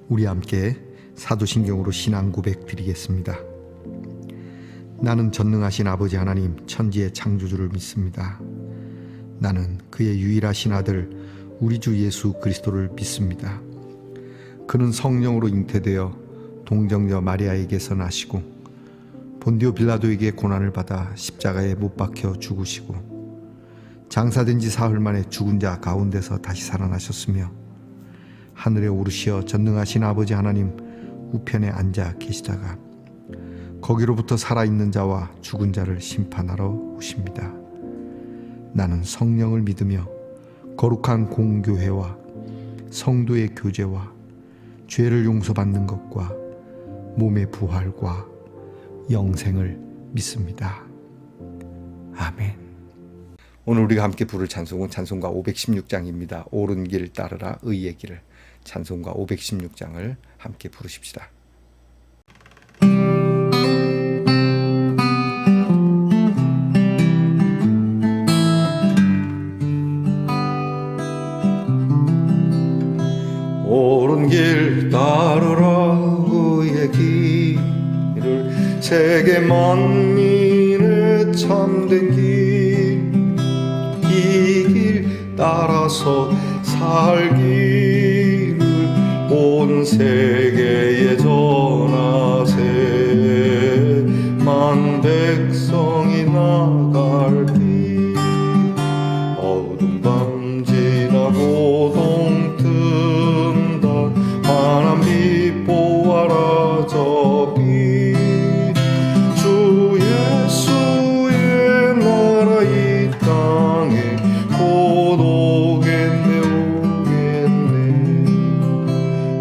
우리 함께 사도신경으로 신앙 고백 드리겠습니다. 나는 전능하신 아버지 하나님 천지의 창조주를 믿습니다. 나는 그의 유일하신 아들 우리 주 예수 그리스도를 믿습니다. 그는 성령으로 잉태되어 동정녀 마리아에게서 나시고 본디오 빌라도에게 고난을 받아 십자가에 못 박혀 죽으시고 장사된 지 사흘 만에 죽은 자 가운데서 다시 살아나셨으며 하늘에 오르시어 전능하신 아버지 하나님 우편에 앉아 계시다가 거기로부터 살아있는 자와 죽은 자를 심판하러 오십니다. 나는 성령을 믿으며 거룩한 공교회와 성도의 교제와 죄를 용서받는 것과 몸의 부활과 영생을 믿습니다. 아멘. 오늘 우리가 함께 부를 찬송은 찬송가 516장입니다. 옳은 길 따르라 의의 길을. 찬송가 516장을 함께 부르십시다. 옳은 길 따르라 의의 길을 세계 만민의 참된 길 이 길 따라서 살기를 온 세계에 전하세 만 백성이 나갈 길 어두운 밤 지나고 동 튼다 환한 빛 보아라 저 빛 주 예수의 나라 이 땅에 곧 오겠네 오겠네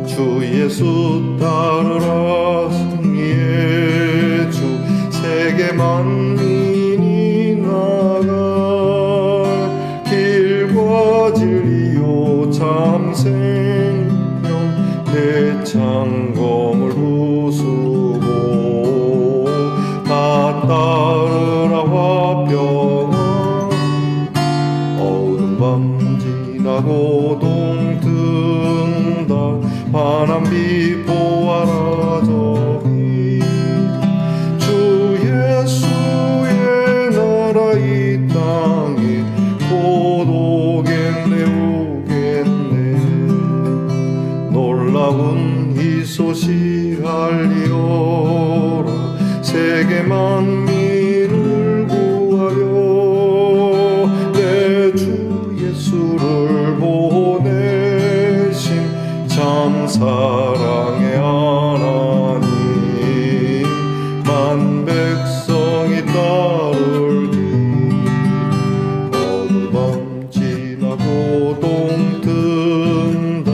주 예수 따르라 승리의 주 세계 만민이 나갈 길과 진리요 참 생명 내 창검을 부수고 다 따르라 화평한 어두운 밤 지나고 동 튼다 환한 빛 보아라 저 빛 주 예수의 나라 이 땅에 곧 오겠네 오겠네 놀라운 이 소식 알리오라 세계 만민을 구하려 내 주 예수를 보내신 참 사랑의 하나님 만 백성이 따르길 어두운 밤 지나고 동 튼다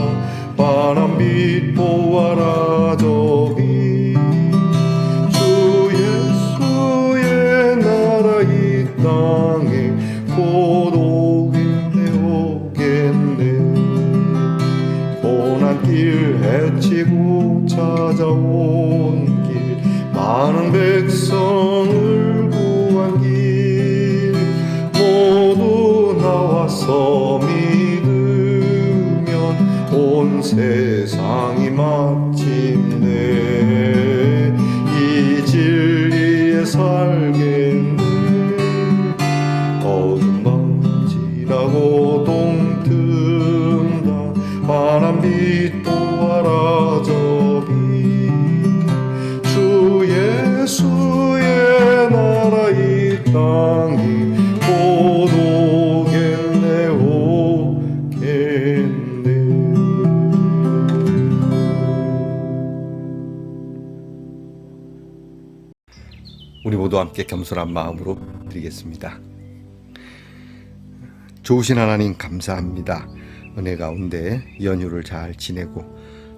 환한 빛 보아라 저 빛 주 예수의 나라 이 땅에 곧 오겠네 오겠네 고난 길 헤치고 찾아온 길 많은 백성을 구한 길 모두 나와서 믿으면 온 세상이 마침내 이 진리에 살겠네 어두운 밤 지나고 동 튼다 환한 빛 보아라 저 빛 주 예수의 나라 이 땅이 곧 오겠네 오겠네. 우리 모두 함께 겸손한 마음으로 드리겠습니다. 좋으신 하나님 감사합니다. 은혜 가운데 연휴를 잘 지내고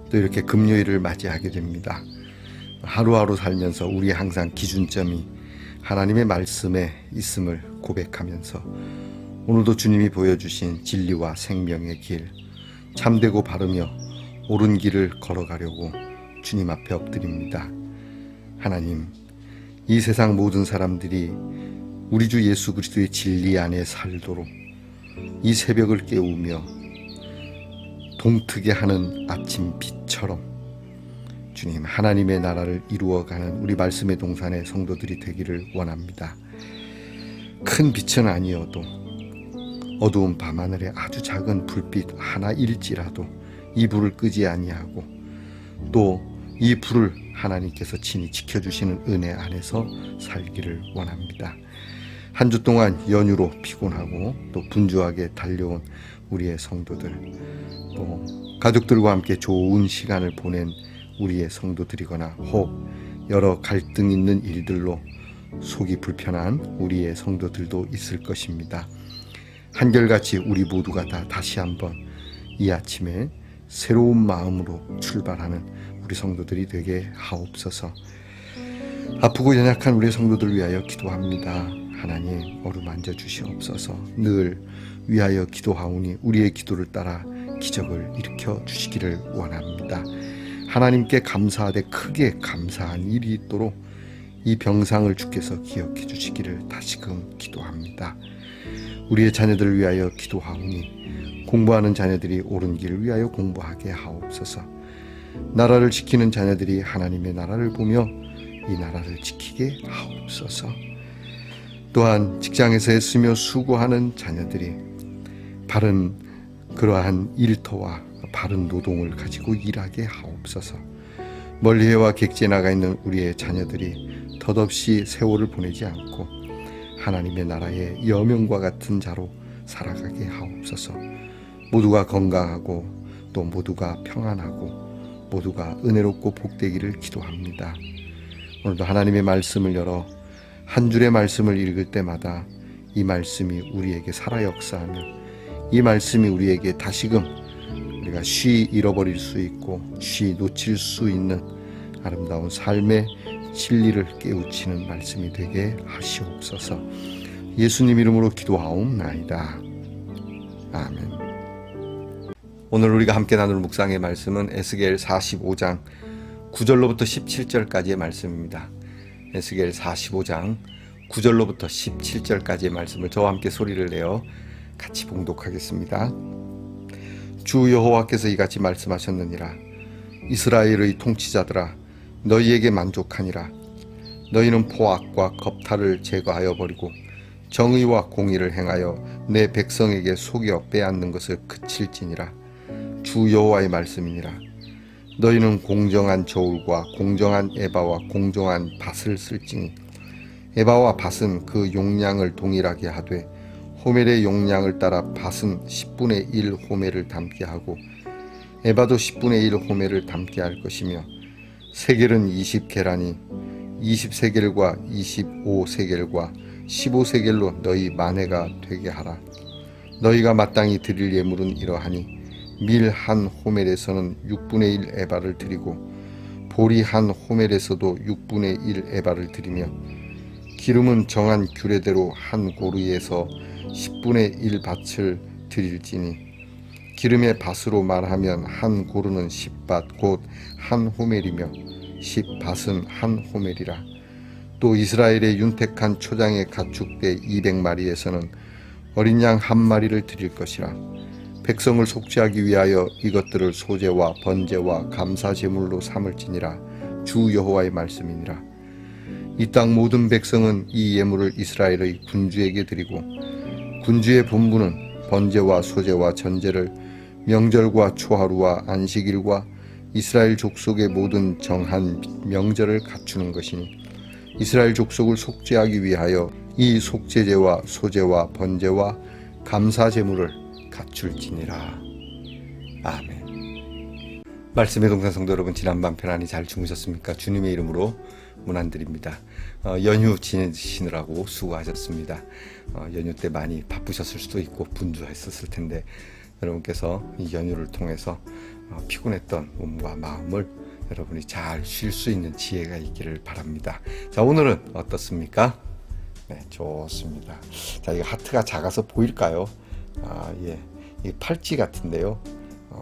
또 이렇게 금요일을 맞이하게 됩니다. 하루하루 살면서 우리의 항상 기준점이 하나님의 말씀에 있음을 고백하면서 오늘도 주님이 보여주신 진리와 생명의 길 참되고 바르며 옳은 길을 걸어가려고 주님 앞에 엎드립니다. 하나님, 이 세상 모든 사람들이 우리 주 예수 그리스도의 진리 안에 살도록 이 새벽을 깨우며 동트게 하는 아침 빛처럼 주님, 하나님의 나라를 이루어가는 우리 말씀의 동산의 성도들이 되기를 원합니다. 큰 빛은 아니어도 어두운 밤하늘에 아주 작은 불빛 하나일지라도 이 불을 끄지 아니하고 또 이 불을 하나님께서 친히 지켜주시는 은혜 안에서 살기를 원합니다. 한 주 동안 연휴로 피곤하고 또 분주하게 달려온 우리의 성도들, 또 가족들과 함께 좋은 시간을 보낸 우리의 성도들이거나 혹 여러 갈등 있는 일들로 속이 불편한 우리의 성도들도 있을 것입니다. 한결같이 우리 모두가 다시 한번 이 아침에 새로운 마음으로 출발하는 우리 성도들이 되게 하옵소서. 아프고 연약한 우리 성도들을 위하여 기도합니다. 하나님 어루만져 주시옵소서. 늘 위하여 기도하오니 우리의 기도를 따라 기적을 일으켜 주시기를 원합니다. 하나님께 감사하되 크게 감사한 일이 있도록 이 병상을 주께서 기억해 주시기를 다시금 기도합니다. 우리의 자녀들을 위하여 기도하오니 공부하는 자녀들이 옳은 길을 위하여 공부하게 하옵소서. 나라를 지키는 자녀들이 하나님의 나라를 보며 이 나라를 지키게 하옵소서. 또한 직장에서 애쓰며 수고하는 자녀들이 바른 그러한 일터와 바른 노동을 가지고 일하게 하옵소서. 멀리해와 객지에 나가 있는 우리의 자녀들이 덧없이 세월을 보내지 않고 하나님의 나라의 여명과 같은 자로 살아가게 하옵소서. 모두가 건강하고 또 모두가 평안하고 모두가 은혜롭고 복되기를 기도합니다. 오늘도 하나님의 말씀을 열어 한 줄의 말씀을 읽을 때마다 이 말씀이 우리에게 살아 역사하며 이 말씀이 우리에게 다시금 우리가 쉬 잃어버릴 수 있고 쉬 놓칠 수 있는 아름다운 삶의 진리를 깨우치는 말씀이 되게 하시옵소서. 예수님 이름으로 기도하옵나이다. 아멘. 오늘 우리가 함께 나눌 묵상의 말씀은 에스겔 45장 9절로부터 17절까지의 말씀입니다. 에스겔 45장 9절로부터 17절까지의 말씀을 저와 함께 소리를 내어 같이 봉독하겠습니다. 주 여호와께서 이같이 말씀하셨느니라. 이스라엘의 통치자들아, 너희에게 만족하니라. 너희는 포악과 겁탈을 제거하여 버리고 정의와 공의를 행하여 내 백성에게 속여 빼앗는 것을 그칠지니라. 주 여호와의 말씀이니라. 너희는 공정한 저울과 공정한 에바와 공정한 밭을 쓸지니 에바와 밭은 그 용량을 동일하게 하되 호멜의 용량을 따라 밭은 10분의 1 호멜을 담게 하고 에바도 10분의 1 호멜을 담게 할 것이며 세겔은 20계란이 20세겔과 25세겔과 15세겔로 너희 만회가 되게 하라. 너희가 마땅히 드릴 예물은 이러하니 밀 한 호멜에서는 6분의 1 에바를 드리고 보리 한 호멜에서도 6분의 1 에바를 드리며 기름은 정한 규례대로 한 고루에서 10분의 1 밭을 드릴지니 기름의 밭으로 말하면 한 고루는 10밭 곧 한 호멜이며 10밭은 한 호멜이라. 또 이스라엘의 윤택한 초장의 가축대 200마리에서는 어린 양 한 마리를 드릴 것이라. 백성을 속죄하기 위하여 이것들을 소제와 번제와 감사 제물로 삼을지니라. 주 여호와의 말씀이니라. 이 땅 모든 백성은 이 예물을 이스라엘의 군주에게 드리고 군주의 본부는 번제와 소제와 전제를 명절과 초하루와 안식일과 이스라엘 족속의 모든 정한 명절을 갖추는 것이니 이스라엘 족속을 속죄하기 위하여 이 속죄제와 소제와 번제와 감사 제물을 갖출지니라. 아멘. 말씀의 동산 성도 여러분, 지난밤 편안히 잘 주무셨습니까? 주님의 이름으로 문안드립니다. 연휴 지내시느라고 수고하셨습니다. 연휴 때 많이 바쁘셨을 수도 있고 분주했었을 텐데 여러분께서 이 연휴를 통해서 피곤했던 몸과 마음을 여러분이 잘 쉴 수 있는 지혜가 있기를 바랍니다. 자, 오늘은 어떻습니까? 네, 좋습니다. 자, 이거 하트가 작아서 보일까요? 예, 이 팔찌 같은데요.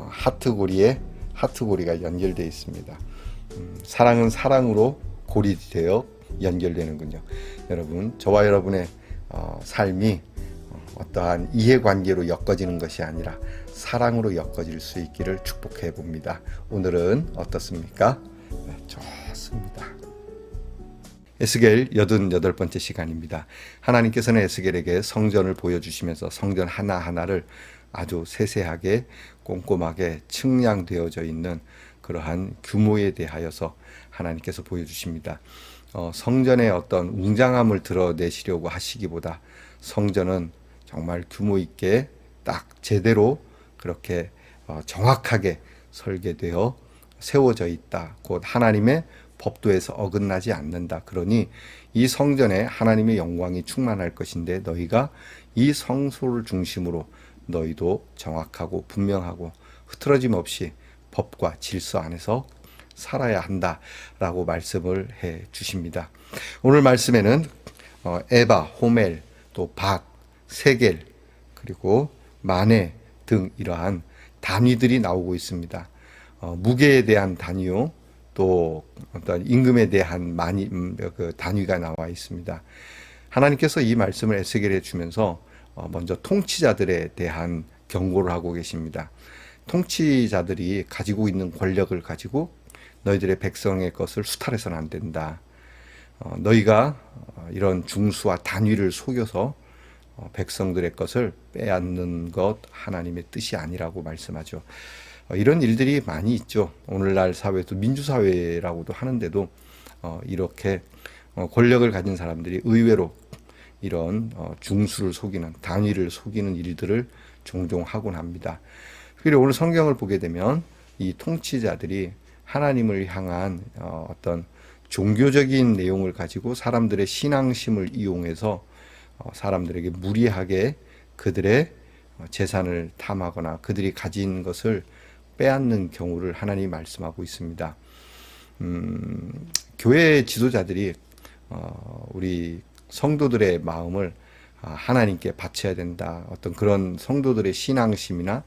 하트고리에 하트고리가 연결되어 있습니다. 사랑은 사랑으로 고리되어 연결되는군요. 여러분, 저와 여러분의 삶이 어떠한 이해관계로 엮어지는 것이 아니라 사랑으로 엮어질 수 있기를 축복해 봅니다. 오늘은 어떻습니까? 네, 좋습니다. 에스겔 88번째 시간입니다. 하나님께서는 에스겔에게 성전을 보여주시면서 성전 하나하나를 아주 세세하게 꼼꼼하게 측량되어져 있는 그러한 규모에 대하여서 하나님께서 보여주십니다. 성전의 어떤 웅장함을 드러내시려고 하시기보다 성전은 정말 규모 있게 딱 제대로 그렇게 정확하게 설계되어 세워져 있다. 곧 하나님의 법도에서 어긋나지 않는다. 그러니 이 성전에 하나님의 영광이 충만할 것인데 너희가 이 성소를 중심으로 너희도 정확하고 분명하고 흐트러짐 없이 법과 질서 안에서 살아야 한다라고 말씀을 해 주십니다. 오늘 말씀에는 에바, 호멜, 또 박, 세겔, 그리고 마네 등 이러한 단위들이 나오고 있습니다. 무게에 대한 단위요, 또 어떤 임금에 대한 그 단위가 나와 있습니다. 하나님께서 이 말씀을 에스겔에 주면서 먼저 통치자들에 대한 경고를 하고 계십니다. 통치자들이 가지고 있는 권력을 가지고 너희들의 백성의 것을 수탈해서는 안 된다. 너희가 이런 중수와 단위를 속여서 백성들의 것을 빼앗는 것 하나님의 뜻이 아니라고 말씀하죠. 이런 일들이 많이 있죠. 오늘날 사회도 민주사회라고도 하는데도 이렇게 권력을 가진 사람들이 의외로 이런 중수를 속이는, 단위를 속이는 일들을 종종 하곤 합니다. 그리고 오늘 성경을 보게 되면 이 통치자들이 하나님을 향한 어떤 종교적인 내용을 가지고 사람들의 신앙심을 이용해서 사람들에게 무리하게 그들의 재산을 탐하거나 그들이 가진 것을 빼앗는 경우를 하나님이 말씀하고 있습니다. 교회 지도자들이 우리 성도들의 마음을 하나님께 바쳐야 된다. 어떤 그런 성도들의 신앙심이나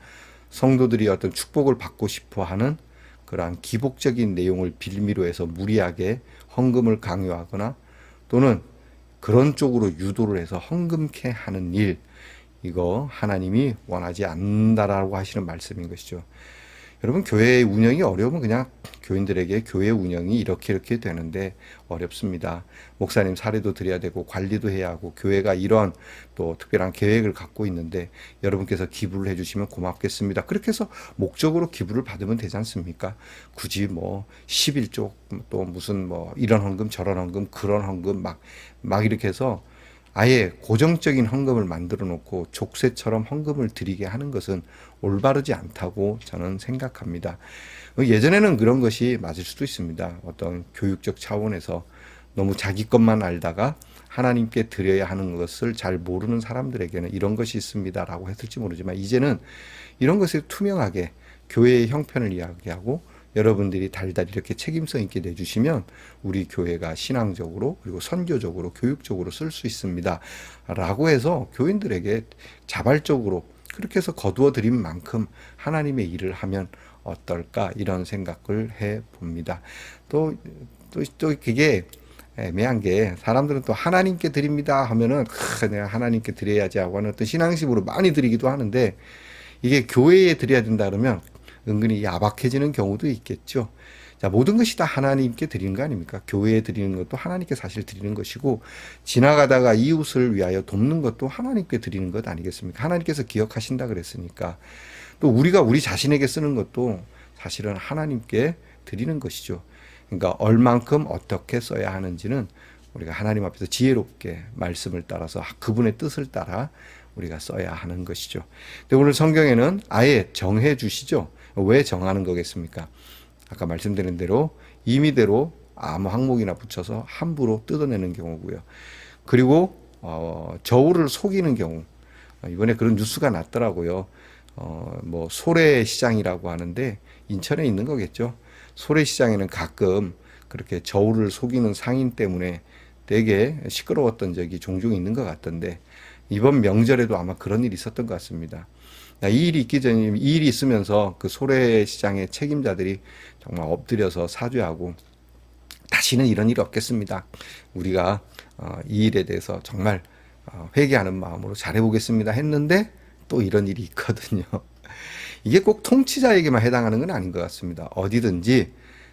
성도들이 어떤 축복을 받고 싶어 하는 그러한 기복적인 내용을 빌미로 해서 무리하게 헌금을 강요하거나 또는 그런 쪽으로 유도를 해서 헌금케 하는 일, 이거 하나님이 원하지 않는다라고 하시는 말씀인 것이죠. 여러분, 교회 운영이 어려우면 그냥 교인들에게 교회 운영이 이렇게 되는데 어렵습니다. 목사님 사례도 드려야 되고 관리도 해야 하고 교회가 이런 또 특별한 계획을 갖고 있는데 여러분께서 기부를 해주시면 고맙겠습니다. 그렇게 해서 목적으로 기부를 받으면 되지 않습니까? 굳이 뭐 11조 또 무슨 뭐 이런 헌금 저런 헌금 그런 헌금 막 이렇게 해서 아예 고정적인 헌금을 만들어 놓고 족쇄처럼 헌금을 드리게 하는 것은 올바르지 않다고 저는 생각합니다. 예전에는 그런 것이 맞을 수도 있습니다. 어떤 교육적 차원에서 너무 자기 것만 알다가 하나님께 드려야 하는 것을 잘 모르는 사람들에게는 이런 것이 있습니다라고 했을지 모르지만 이제는 이런 것을 투명하게 교회의 형편을 이야기하고 여러분들이 달달 이렇게 책임성 있게 내주시면 우리 교회가 신앙적으로 그리고 선교적으로 교육적으로 쓸 수 있습니다 라고 해서 교인들에게 자발적으로 그렇게 해서 거두어 드린 만큼 하나님의 일을 하면 어떨까 이런 생각을 해 봅니다. 또 그게 애매한 게 사람들은 또 하나님께 드립니다 하면은 내가 하나님께 드려야지 하고 하는 어떤 신앙심으로 많이 드리기도 하는데 이게 교회에 드려야 된다 그러면 은근히 야박해지는 경우도 있겠죠. 자, 모든 것이 다 하나님께 드리는 거 아닙니까? 교회에 드리는 것도 하나님께 사실 드리는 것이고 지나가다가 이웃을 위하여 돕는 것도 하나님께 드리는 것 아니겠습니까? 하나님께서 기억하신다 그랬으니까. 또 우리가 우리 자신에게 쓰는 것도 사실은 하나님께 드리는 것이죠. 그러니까 얼만큼 어떻게 써야 하는지는 우리가 하나님 앞에서 지혜롭게 말씀을 따라서 그분의 뜻을 따라 우리가 써야 하는 것이죠. 근데 오늘 성경에는 아예 정해 주시죠. 왜 정하는 거겠습니까? 아까 말씀드린 대로 임의대로 아무 항목이나 붙여서 함부로 뜯어내는 경우고요. 그리고 저울을 속이는 경우. 이번에 그런 뉴스가 났더라고요. 뭐 소래시장이라고 하는데 인천에 있는 거겠죠. 소래시장에는 가끔 그렇게 저울을 속이는 상인 때문에 되게 시끄러웠던 적이 종종 있는 것 같던데 이번 명절에도 아마 그런 일이 있었던 것 같습니다. 이 일이 있기 전에 이 일이 있으면서 그 소래시장의 책임자들이 정말 엎드려서 사죄하고 다시는 이런 일이 없겠습니다. 우리가 이 일에 대해서 정말 회개하는 마음으로 잘해보겠습니다 했는데 또 이런 일이 있거든요. 이게 꼭 통치자에게만 해당하는 건 아닌 것 같습니다. 어디든지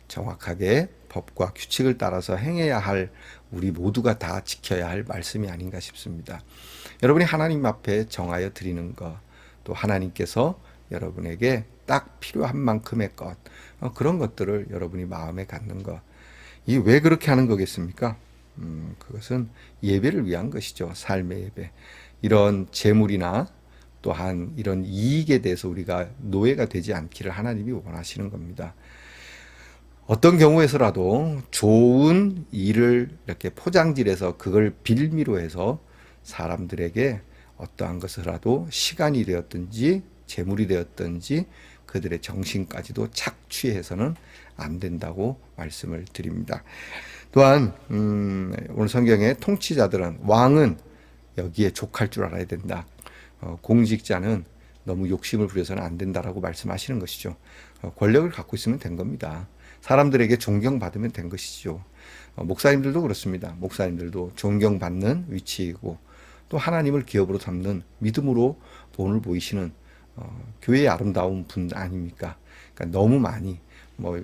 정확하게 법과 규칙을 따라서 행해야 할 우리 모두가 다 지켜야 할 말씀이 아닌가 싶습니다. 여러분이 하나님 앞에 정하여 드리는 것, 또 하나님께서 여러분에게 딱 필요한 만큼의 것, 그런 것들을 여러분이 마음에 갖는 것. 이 왜 그렇게 하는 거겠습니까? 그것은 예배를 위한 것이죠. 삶의 예배. 이런 재물이나 또한 이런 이익에 대해서 우리가 노예가 되지 않기를 하나님이 원하시는 겁니다. 어떤 경우에서라도 좋은 일을 이렇게 포장질해서 그걸 빌미로 해서 사람들에게 어떠한 것이라도 시간이 되었든지 재물이 되었든지 그들의 정신까지도 착취해서는 안 된다고 말씀을 드립니다. 또한 오늘 성경에 통치자들은, 왕은 여기에 족할 줄 알아야 된다. 공직자는 너무 욕심을 부려서는 안 된다라고 말씀하시는 것이죠. 권력을 갖고 있으면 된 겁니다. 사람들에게 존경받으면 된 것이죠. 목사님들도 그렇습니다. 목사님들도 존경받는 위치이고 또 하나님을 기업으로 삼는 믿음으로 본을 보이시는 교회의 아름다운 분 아닙니까? 그러니까 너무 많이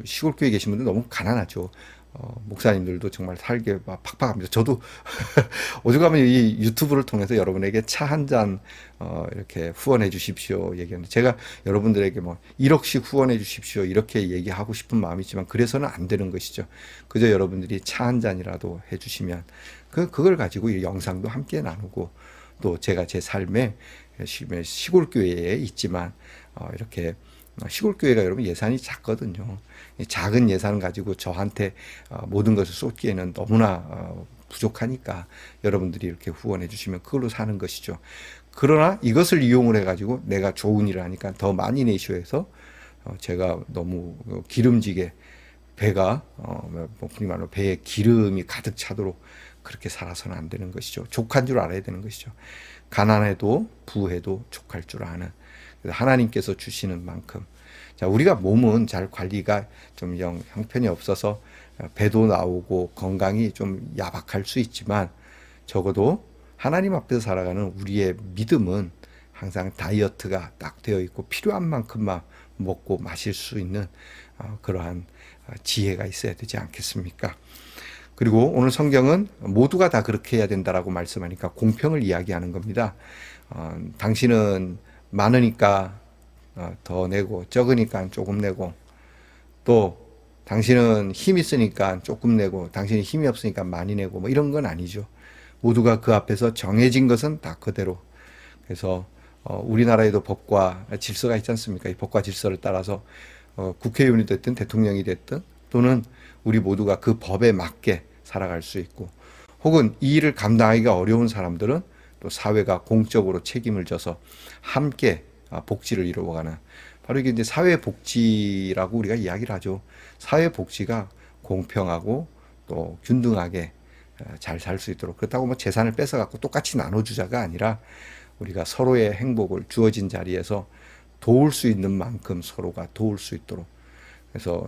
시골 교회 계신 분들 너무 가난하죠. 목사님들도 정말 살게 막 팍팍합니다. 저도 오죽하면 이 유튜브를 통해서 여러분에게 차 한 잔 이렇게 후원해 주십시오 얘기하는데, 제가 여러분들에게 1억씩 후원해 주십시오 이렇게 얘기하고 싶은 마음이 있지만 그래서는 안 되는 것이죠. 그저 여러분들이 차 한 잔이라도 해 주시면 그걸 가지고 이 영상도 함께 나누고, 또 제가 제 삶에 시골 교회에 있지만 이렇게 시골 교회가 여러분 예산이 작거든요. 작은 예산을 가지고 저한테 모든 것을 쏟기에는 너무나 부족하니까 여러분들이 이렇게 후원해 주시면 그걸로 사는 것이죠. 그러나 이것을 이용을 해가지고 내가 좋은 일을 하니까 더 많이 내시오 해서 제가 너무 기름지게 배가 흔히 말로 배에 기름이 가득 차도록 그렇게 살아서는 안 되는 것이죠. 족한 줄 알아야 되는 것이죠. 가난해도 부해도 족할 줄 아는, 하나님께서 주시는 만큼. 자, 우리가 몸은 잘 관리가 좀 형편이 없어서 배도 나오고 건강이 좀 야박할 수 있지만, 적어도 하나님 앞에서 살아가는 우리의 믿음은 항상 다이어트가 딱 되어 있고 필요한 만큼만 먹고 마실 수 있는 그러한 지혜가 있어야 되지 않겠습니까? 그리고 오늘 성경은 모두가 다 그렇게 해야 된다라고 말씀하니까 공평을 이야기하는 겁니다. 당신은 많으니까 더 내고, 적으니까 조금 내고, 또 당신은 힘이 있으니까 조금 내고, 당신이 힘이 없으니까 많이 내고, 이런 건 아니죠. 모두가 그 앞에서 정해진 것은 다 그대로. 그래서 우리나라에도 법과 질서가 있지 않습니까? 이 법과 질서를 따라서 국회의원이 됐든 대통령이 됐든, 또는 우리 모두가 그 법에 맞게 살아갈 수 있고, 혹은 이 일을 감당하기가 어려운 사람들은 또 사회가 공적으로 책임을 져서 함께 복지를 이루어가는, 바로 이게 이제 사회복지라고 우리가 이야기를 하죠. 사회복지가 공평하고 또 균등하게 잘 살 수 있도록, 그렇다고 재산을 뺏어갖고 똑같이 나눠주자가 아니라 우리가 서로의 행복을 주어진 자리에서 도울 수 있는 만큼 서로가 도울 수 있도록, 그래서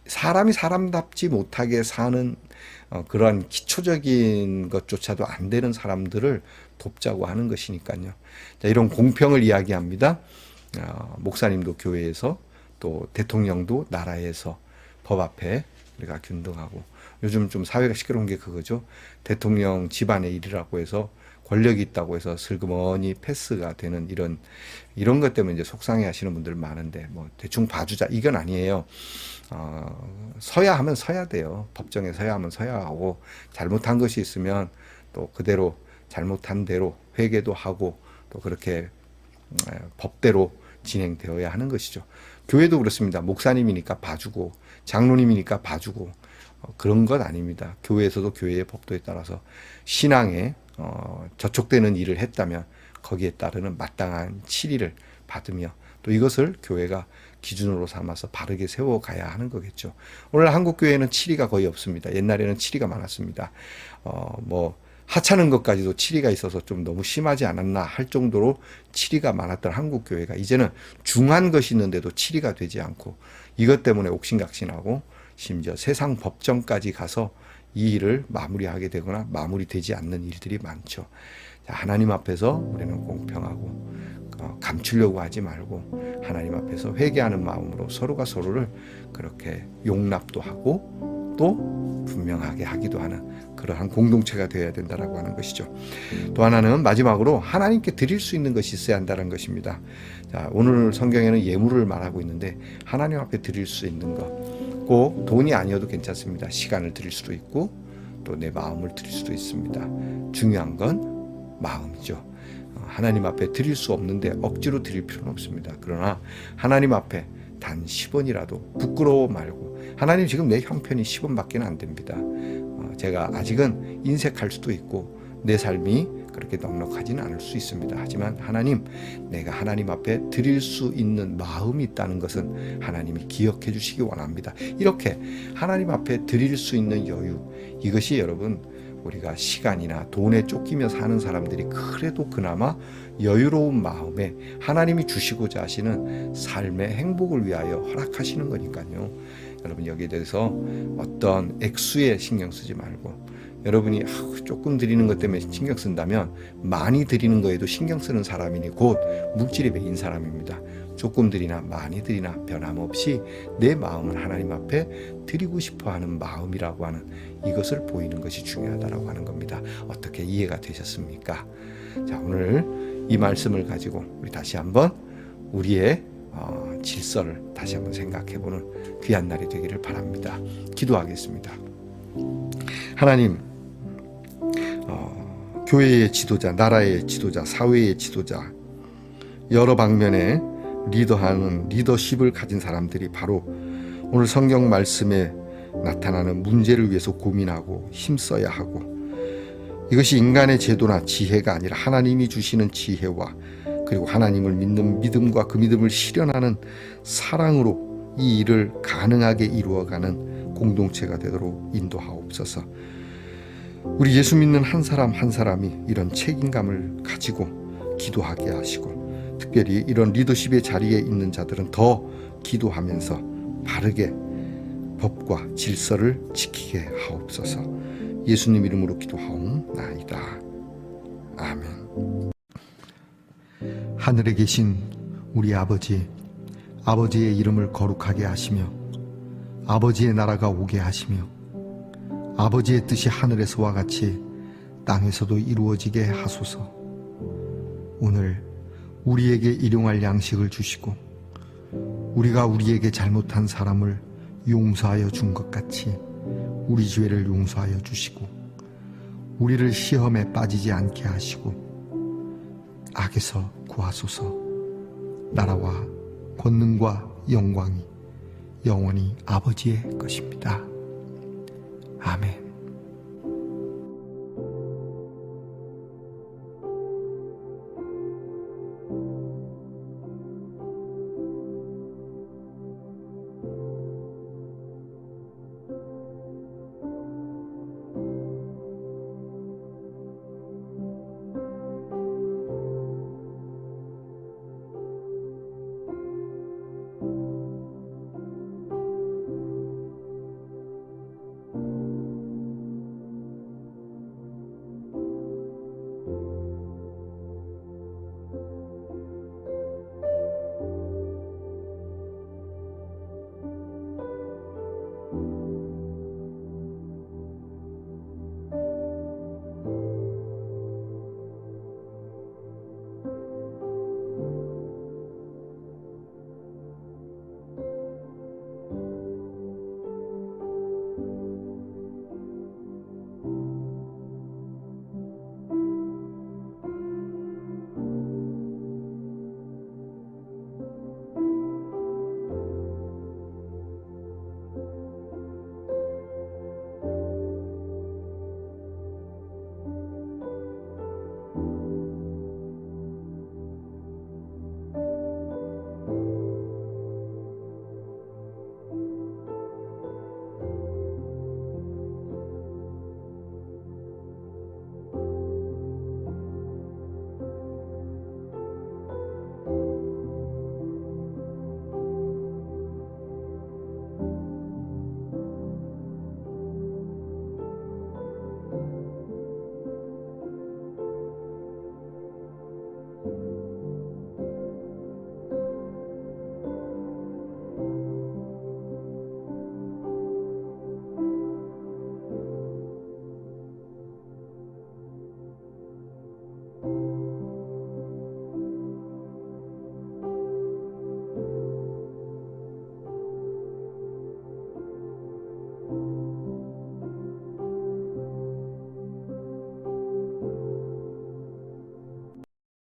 사람이 사람답지 못하게 사는 그러한 기초적인 것조차도 안 되는 사람들을 돕자고 하는 것이니까요. 자, 이런 공평을 이야기합니다. 목사님도 교회에서, 또 대통령도 나라에서 법 앞에 우리가 균등하고, 요즘 좀 사회가 시끄러운 게 그거죠. 대통령 집안의 일이라고 해서 권력이 있다고 해서 슬그머니 패스가 되는 이런 것 때문에 이제 속상해 하시는 분들 많은데, 대충 봐주자 이건 아니에요. 서야 하면 서야 돼요. 법정에 서야 하면 서야 하고, 잘못한 것이 있으면 또 그대로 잘못한 대로 회개도 하고, 또 그렇게 법대로 진행되어야 하는 것이죠. 교회도 그렇습니다. 목사님이니까 봐주고, 장로님이니까 봐주고, 그런 것 아닙니다. 교회에서도 교회의 법도에 따라서 신앙에 저촉되는 일을 했다면 거기에 따르는 마땅한 치리를 받으며, 또 이것을 교회가 기준으로 삼아서 바르게 세워가야 하는 거겠죠. 오늘 한국 교회는 치리가 거의 없습니다. 옛날에는 치리가 많았습니다. 하찮은 것까지도 치리가 있어서 좀 너무 심하지 않았나 할 정도로 치리가 많았던 한국 교회가 이제는 중한 것이 있는데도 치리가 되지 않고, 이것 때문에 옥신각신하고 심지어 세상 법정까지 가서 이 일을 마무리하게 되거나 마무리되지 않는 일들이 많죠. 하나님 앞에서 우리는 공평하고 감추려고 하지 말고 하나님 앞에서 회개하는 마음으로 서로가 서로를 그렇게 용납도 하고 또 분명하게 하기도 하는 그러한 공동체가 되어야 된다라고 하는 것이죠. 또 하나는 마지막으로 하나님께 드릴 수 있는 것이 있어야 한다는 것입니다. 자, 오늘 성경에는 예물을 말하고 있는데 하나님 앞에 드릴 수 있는 것, 꼭 돈이 아니어도 괜찮습니다. 시간을 드릴 수도 있고 또 내 마음을 드릴 수도 있습니다. 중요한 건 마음이죠. 하나님 앞에 드릴 수 없는데 억지로 드릴 필요는 없습니다. 그러나 하나님 앞에 단 10원이라도 부끄러워 말고, 하나님 지금 내 형편이 10원밖에 안 됩니다. 제가 아직은 인색할 수도 있고 내 삶이 그렇게 넉넉하지는 않을 수 있습니다. 하지만 하나님, 내가 하나님 앞에 드릴 수 있는 마음이 있다는 것은 하나님이 기억해 주시기 원합니다. 이렇게 하나님 앞에 드릴 수 있는 여유, 이것이 여러분, 우리가 시간이나 돈에 쫓기며 사는 사람들이 그래도 그나마 여유로운 마음에 하나님이 주시고자 하시는 삶의 행복을 위하여 허락하시는 거니까요. 여러분, 여기에 대해서 어떤 액수에 신경 쓰지 말고, 여러분이 조금 드리는 것 때문에 신경 쓴다면 많이 드리는 거에도 신경 쓰는 사람이니 곧 물질에 매인 사람입니다. 조금 드리나 많이 드리나 변함없이 내 마음은 하나님 앞에 드리고 싶어하는 마음이라고 하는 이것을 보이는 것이 중요하다고 하는 겁니다. 어떻게 이해가 되셨습니까? 자, 오늘 이 말씀을 가지고 우리 다시 한번 우리의 질서를 다시 한번 생각해보는 귀한 날이 되기를 바랍니다. 기도하겠습니다. 하나님, 교회의 지도자, 나라의 지도자, 사회의 지도자, 여러 방면에 리더하는 리더십을 가진 사람들이 바로 오늘 성경 말씀에 나타나는 문제를 위해서 고민하고 힘써야 하고, 이것이 인간의 제도나 지혜가 아니라 하나님이 주시는 지혜와 그리고 하나님을 믿는 믿음과 그 믿음을 실현하는 사랑으로 이 일을 가능하게 이루어가는 공동체가 되도록 인도하옵소서. 우리 예수 믿는 한 사람 한 사람이 이런 책임감을 가지고 기도하게 하시고, 특별히 이런 리더십의 자리에 있는 자들은 더 기도하면서 바르게 법과 질서를 지키게 하옵소서. 예수님 이름으로 기도하옵나이다. 아멘. 하늘에 계신 우리 아버지, 아버지의 이름을 거룩하게 하시며 아버지의 나라가 오게 하시며 아버지의 뜻이 하늘에서와 같이 땅에서도 이루어지게 하소서. 오늘 우리에게 일용할 양식을 주시고 우리가 우리에게 잘못한 사람을 용서하여 준 것 같이 우리 죄를 용서하여 주시고 우리를 시험에 빠지지 않게 하시고 악에서 구하소서. 나라와 권능과 영광이 영원히 아버지의 것입니다. 아멘.